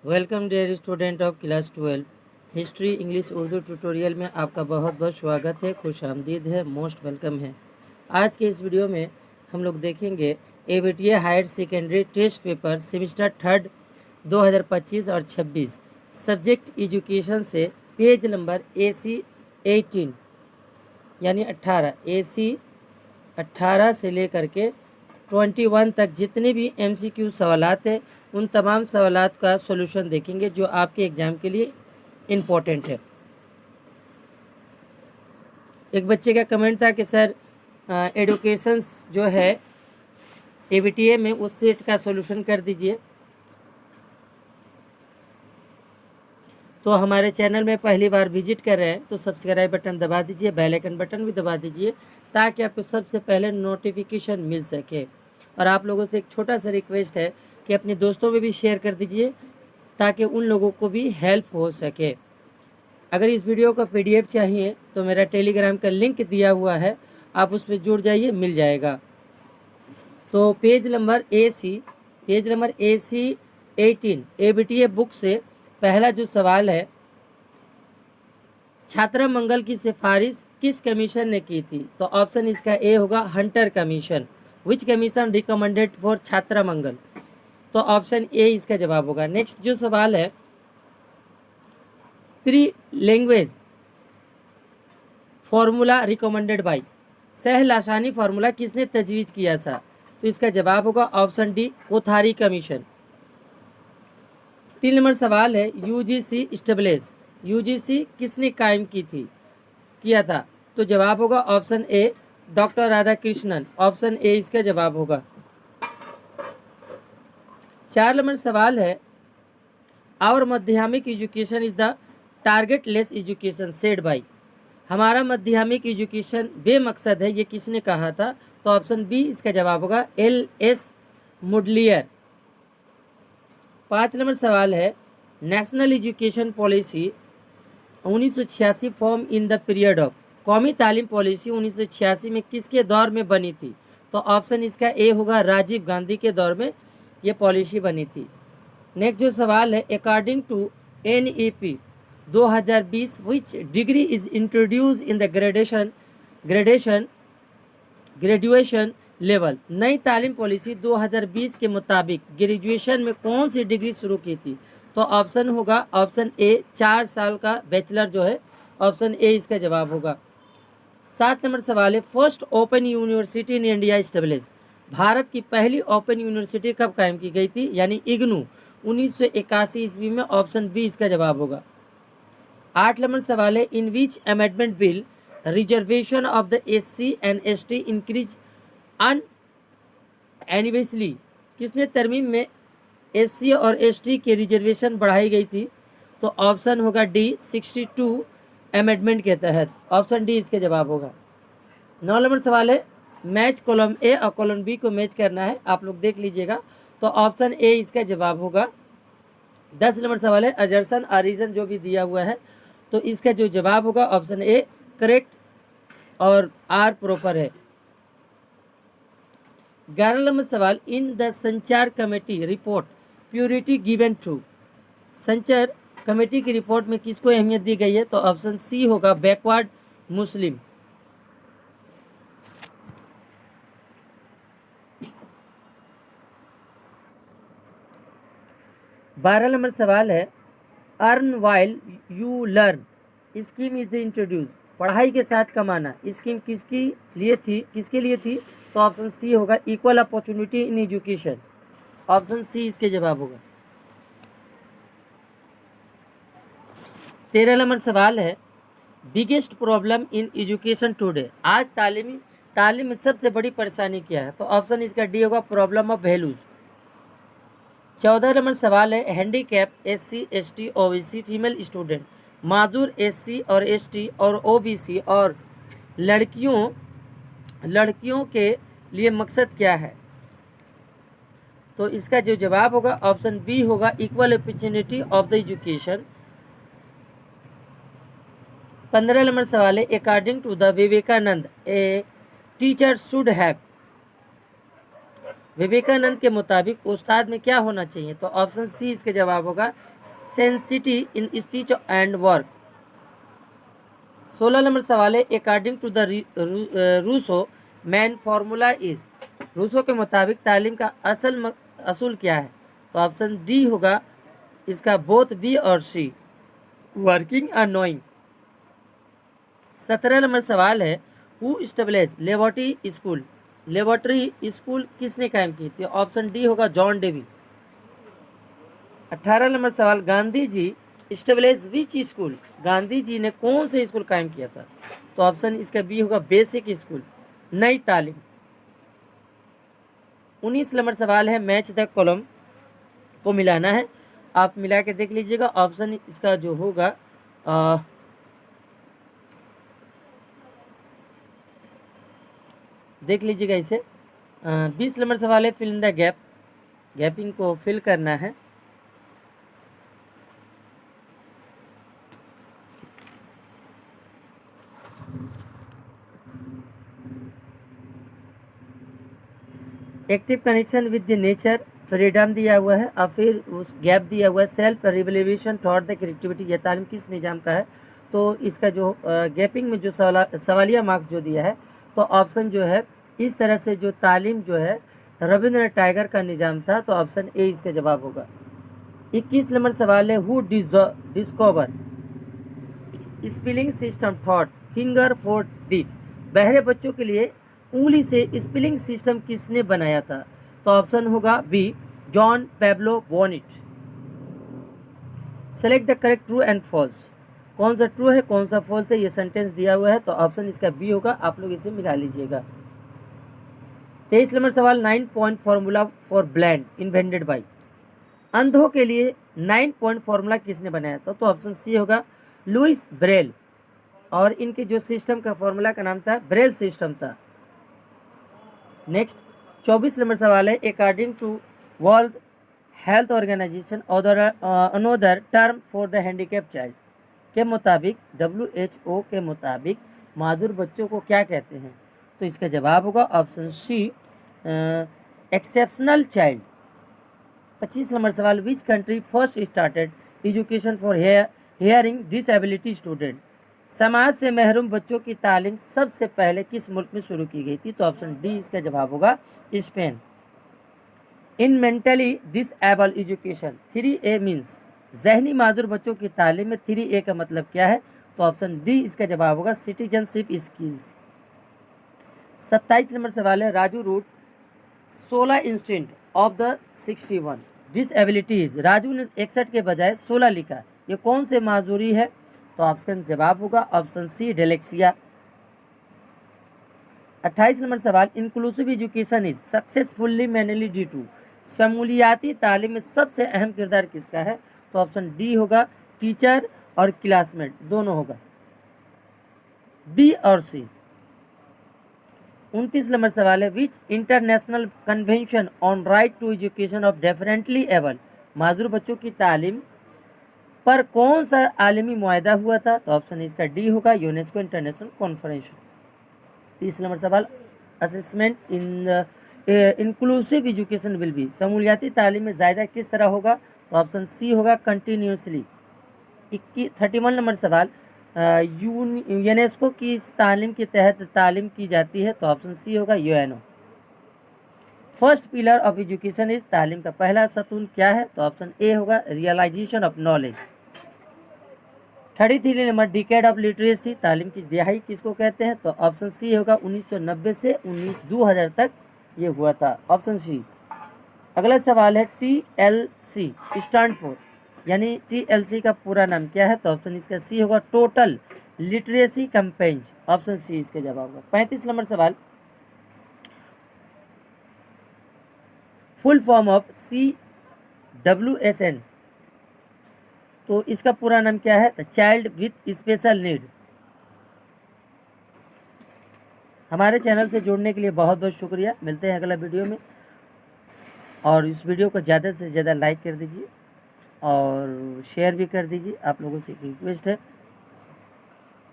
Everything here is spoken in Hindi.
Welcome dear student of class 12। History English Urdu tutorial में आपका बहुत बहुत स्वागत है, खुश आमदीद है, मोस्ट वेलकम है। आज के इस वीडियो में हम लोग देखेंगे ABTA higher secondary test paper semester third 2025 और 26 सब्जेक्ट एजुकेशन से पेज नंबर AC 18 यानी 18 AC 18 से लेकर के 21 तक जितने भी MCQ सवालात हैं उन तमाम सवालात का सॉल्यूशन देखेंगे जो आपके एग्ज़ाम के लिए इम्पोर्टेंट है। एक बच्चे का कमेंट था कि सर एडुकेशन जो है एबीटीए में उस सेट का सॉल्यूशन कर दीजिए। तो हमारे चैनल में पहली बार विजिट कर रहे हैं तो सब्सक्राइब बटन दबा दीजिए, बेल आइकन बटन भी दबा दीजिए ताकि आपको सबसे पहले नोटिफिकेशन मिल सके। और आप लोगों से एक छोटा सा रिक्वेस्ट है कि अपने दोस्तों में भी शेयर कर दीजिए ताकि उन लोगों को भी हेल्प हो सके। अगर इस वीडियो का PDF चाहिए तो मेरा टेलीग्राम का लिंक दिया हुआ है, आप उस पर जुड़ जाइए, मिल जाएगा। तो page number AC 18 ABTA book से पहला जो सवाल है, छात्रा मंगल की सिफारिश किस कमीशन ने की थी? तो ऑप्शन इसका ए होगा Hunter commission. Which commission recommended for छात्रा मंगल? तो ऑप्शन ए इसका जवाब होगा। नेक्स्ट जो सवाल है, three language formula recommended by, सहलासानी फार्मूला किसने तजवीज़ किया था? तो इसका जवाब होगा option D Kothari commission. 3 number सवाल है, यूजीसी स्टेब्लिश, यूजीसी किसने कायम की थी किया था? तो जवाब होगा option A doctor Radhakrishnan. Option A इसका जवाब होगा। 4 नंबर सवाल है, आवर माध्यमिक education is the target less education said by, हमारा माध्यमिक एजुकेशन बेमकसद है, ये किसने कहा था? तो ऑप्शन बी इसका जवाब होगा LS मुडलियर। 5 नंबर सवाल है, national education policy 1986 form in the period of, कौमी तालीम पॉलिसी 1986 में किसके दौर में बनी थी? तो ऑप्शन इसका ए होगा राजीव गांधी के दौर में ये पॉलिसी बनी थी। नेक्स्ट जो सवाल है, according to NEP 2020 which degree is introduce in the graduation level, नई तालीम पॉलिसी 2020 के मुताबिक ग्रेजुएशन में कौन सी डिग्री शुरू की थी? तो ऑप्शन होगा ऑप्शन ए 4 साल का बैचलर जो है, ऑप्शन ए इसका जवाब होगा। 7 नंबर सवाल है, first open university in India establish, Bharat की पहली ओपन यूनिवर्सिटी कब कायम की गई थी? यानी इग्नू 1981 ईस्वी में। ऑप्शन बी इसका जवाब होगा। 8 नंबर सवाल है, in which amendment bill reservation of the SC and ST increase universally, किसने तरमीम में SC और ST के रिजर्वेशन बढ़ाई गई थी? तो ऑप्शन होगा डी 62 अमेंडमेंट के तहत। ऑप्शन डी इसके जवाब होगा। 9 नंबर सवाल है, मैच कॉलम ए और कॉलम बी को मैच करना है, आप लोग देख लीजिएगा। तो ऑप्शन ए इसका जवाब होगा। 10 नंबर सवाल है, अजर्सन और रीजन जो भी दिया हुआ है, तो इसका जो जवाब होगा ऑप्शन ए करेक्ट और आर प्रॉपर है। 11 नंबर सवाल, in the Sanchar committee report purity given to, Sanchar committee की रिपोर्ट में किसको अहमियत दी गई है? तो ऑप्शन सी होगा बैकवर्ड मुस्लिम। 12 नंबर सवाल है, earn while you learn scheme is the introduce, पढ़ाई के साथ कमाना स्कीम किसके लिए थी? तो ऑप्शन सी होगा equal opportunity in education. Option C इसके जवाब होगा। 13 नंबर सवाल है, biggest problem in education today, आज तालीम में सबसे बड़ी परेशानी क्या है? तो ऑप्शन इसका डी होगा प्रॉब्लम ऑफ वैल्यूज। 14 नंबर सवाल है, handicap SC ST OBC female student, माजूर SC और ST और OBC और लड़कियों के लिए मकसद क्या है? तो इसका जो जवाब होगा ऑप्शन बी होगा equal opportunity of the education. 15 नंबर सवाल है, according to the Vivekananda a teacher should have, Vivekananda के मुताबिक उस्ताद में क्या होना चाहिए? तो ऑप्शन सी इसका जवाब होगा सेंसिटी in speech and work. 16 number सवाल है, according to the Rousseau man formula is. Rousseau के मुताबिक तालीम का असूल क्या है? तो ऑप्शन डी होगा इसका बोथ बी और सी, वर्किंग और नोइंग। 17 नंबर सवाल है, who establish laboratory school. Laboratory school किसने कायम की थी? ऑप्शन डी होगा जॉन डेवी। 18 नंबर सवाल, Gandhi ji establish which school. Gandhi ji ने कौन से स्कूल कायम किया था? तो ऑप्शन इसका बी होगा बेसिक स्कूल, नई तालीम। 19 नंबर सवाल है, मैच द कॉलम को मिलाना है, आप मिला के देख लीजिएगा। ऑप्शन इसका जो होगा देख लीजिएगा इसे। 20 नंबर सवाल है, fill in the gap, gapping को फिल करना है। Active connection with the nature, freedom दिया हुआ है और फिर उस गैप दिया हुआ है, self revelation thought the creativity. यह तालीम किस निजाम का है? तो इसका जो गैपिंग में जो सवालिया मार्क्स जो दिया है, तो ऑप्शन जो है इस तरह से जो तालीम जो है रविंद्रनाथ टैगोर का निजाम था, तो ऑप्शन ए इसका जवाब होगा। 21 नंबर सवाल है, who discover spelling system thought finger for deaf. बहरे बच्चों के लिए उंगली से स्पेलिंग सिस्टम किसने बनाया था? तो ऑप्शन होगा B John Pablo Bonet. Select the correct true and false, कौन सा ट्रू है कौन सा फॉल्स है, ये सेंटेंस दिया हुआ है, तो ऑप्शन इसका बी होगा। आप लोग इसे मिला लीजिएगा। 23 नंबर सवाल, 9 point formula for blind invented by. अंधों के लिए 9 पॉइंट फॉर्मूला किसने बनाया था? तो ऑप्शन सी होगा लुइस ब्रेल, और इनके जो सिस्टम का फॉर्मूला का नाम था ब्रेल सिस्टम था। नेक्स्ट 24 नंबर सवाल है, according to world health organisation another term for the handicap child के मुताबिक, WHO के मुताबिक माजूर बच्चों को क्या कहते हैं? तो इसका जवाब होगा option C exceptional child. 25 number सवाल, which country first started education for hearing disability student. समाज से महरूम बच्चों की तालीम सबसे पहले किस मुल्क में शुरू की गई थी? तो ऑप्शन डी इसका जवाब होगा Spain. In mentally disable education 3A means, जहनी माजूर बच्चों की तालीम में 3A का मतलब क्या है? तो ऑप्शन डी इसका जवाब होगा सिटीजनशिप स्किल्स। 27 नंबर सवाल है, Raju root 16 instant of the 61 disabilities. Raju ने 61 के बजाय 16 लिखा, ये कौन से माजूरी है? तो ऑप्शन जवाब होगा ऑप्शन सी डेलेक्सिया। 28 नंबर सवाल, inclusive education is successfully mainly due to. शमूलियाती तालीम में सबसे अहम किरदार किसका है? तो ऑप्शन डी होगा टीचर और क्लासमेट दोनों होगा, बी और सी। 29 नंबर सवाल है, which international convention on right to education of differently able. माजूर बच्चों की तालीम पर कौन सा आलमी मुआहदा हुआ था? तो ऑप्शन इसका डी होगा यूनेस्को इंटरनेशनल कॉन्फ्रेंस। 30 नंबर सवाल, assessment in inclusive education will be. शमूलियाती तालीम में ज़ायदा किस तरह होगा? तो ऑप्शन सी होगा कंटिन्यूसली। 31 नंबर सवाल, यूनेस्को की इस तालीम के तहत तालीम की जाती है, तो ऑप्शन सी होगा UNO। First pillar of education is, तालीम का पहला सतून क्या है? तो ऑप्शन ए होगा रियलाइजेशन ऑफ नॉलेज। 33 नंबर, डिकेड ऑफ लिटरेसी, तालीम की दिहाई किसको कहते हैं? तो ऑप्शन सी होगा 1990 से 2000 तक ये हुआ था, ऑप्शन सी। अगला सवाल है, TLC स्टैंड फॉर, यानी TLC का पूरा नाम क्या है? तो ऑप्शन इसका सी होगा total literacy campaign, option C इसका जवाब होगा। 35 नंबर सवाल, फुल फॉर्म ऑफ CWSN, तो इसका पूरा नाम क्या है? Child with special need. हमारे चैनल से जुड़ने के लिए बहुत बहुत शुक्रिया। मिलते हैं अगला वीडियो में, और इस वीडियो को ज़्यादा से ज़्यादा लाइक कर दीजिए और शेयर भी कर दीजिए। आप लोगों से एक रिक्वेस्ट है